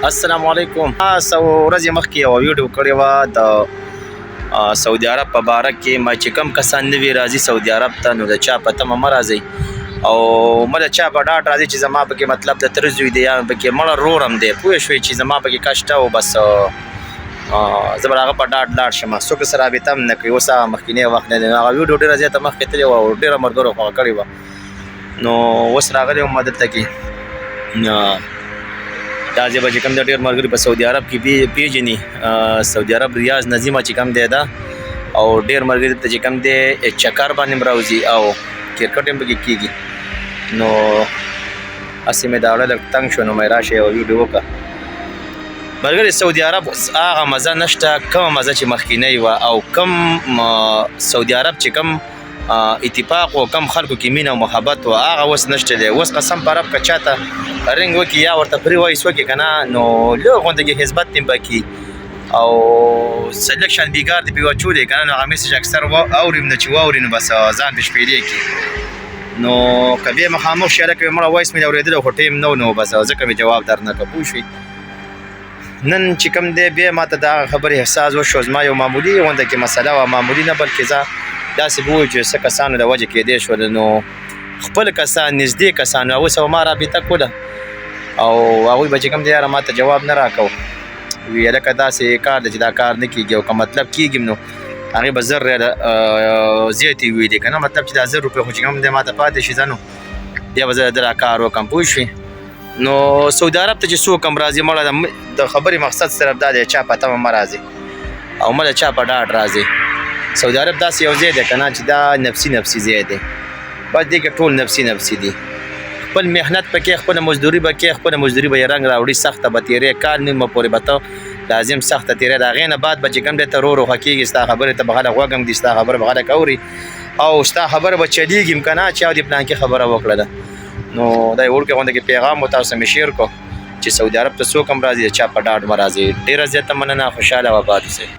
السلام علیکم. څو ورځې مخکې یو ویډیو کړې وه د سعودي عرب په باره کې. ما چې کوم کسان نوي راځي سعودي عرب ته نو د چا په تمه مه راځئ او مه د چا په ډاډ راځئ چې زما پکې مطلب د تره زوی دی یا پکې مړه رور هم دی. پوه شوې چې زما پکې کشته او بس زه به هغه په ډاډ لاړ شم. څوک سره رابطه هم نه کوي. اوس هغه مخکینی وخت نه دی. هغه ویډیو ډېره زیاته مخکې تللې وه او ډېره ملګرو خو کړې وه. نو اوس راغلی وم دلته کې دا ځای به چې کوم دی ډېر ملګري په سعودي عرب کې پېژني. سعودي عرب ریاض نظیمه چې کوم دی دا او ډېر ملګري دلته چې کوم دی چکر باندې هم راوځي او کرکټ هم پکې کېږي. نو هسې مې دا اړه لږ تنګ شو نو مې راشه یوه ویډیو وکړه. ملګري سعودي عرب هغه مزه نشته کومه مزه چې مخکینی وه او کوم سعودي عرب چې کوم اتفاق او کم خلکو کې مینه او محبت و هغه اوس نشته دی. اوس قسم په رب که چاته رنګ وکړي یا ورته فری وایس وکړي که نه نو لږ غونډه کې حزبت هم پکې او سلیکشن بیګار دی پې واچولی که نه نو هغه میسج اکثر اوریم نه چې واوري نو بس ځان پې شپېلې کړي. نو که بیا مخامخ شي هلکه مړه وایس مې اورېدلی خو ټایم نه و نو بس ځکه مې جواب درنه کړه. پوه شوې نن چې کوم دی بیا ما ته د هغه خبرې احساس وشو. زما یو معمولي غونډه کې مسله وه معمولي نه بلکې زه داسې به ووایو چې څه کسانو د وجه کېدی شول نو خپل کسان نږدې کسان اوس به ما رابطه کوله او هغوی به چې کوم دی یاره ما ته جواب نه راکو. وی هلکه داسې کار دی چې دا کار نه کېږي او که مطلب کېږي نو هغې به 1000 ریاله زیاتې ویلې که نه مطلب چې دا 1000 روپۍ خو چې کوم دی ما ته پاتې شي ځه نو بیا به زه د دا کار وکړم. پوه شوې نو سعودي عرب ته چې څوک هم راځي مړه د خبرې مقصد صرف دا دی چا په تمه مه راځي او مه د چا په ډاډ راځي. سعودي عرب داسې یو ځای دی که نه چې دا نفسي ځای دی. بس دې کې ټول نفسي دي. خپل محنت پکې خپله مزدوري به کې خپله مزدوري به یې رنګ راوړي سخته به تېرې کال نیمه پورې به ته لازم سخته تېرې د هغې نه بعد به چې کوم دی ته روغه کېږي ستا خبرې ته به خلک غوږ هم دي ستا خبره به خلک اوري او ستا خبره به چلېږي هم که نه چې او دې پلانکې خبره وکړه ده. نو دا یې وړوکې غونډه کې پیغام و تاسو مې شیر کړو چې سعودي عرب ته څوک هم راځي د چا په ډاډ مه راځي. ډېره زیاته مننه. خوشحاله او آباد اوسئ.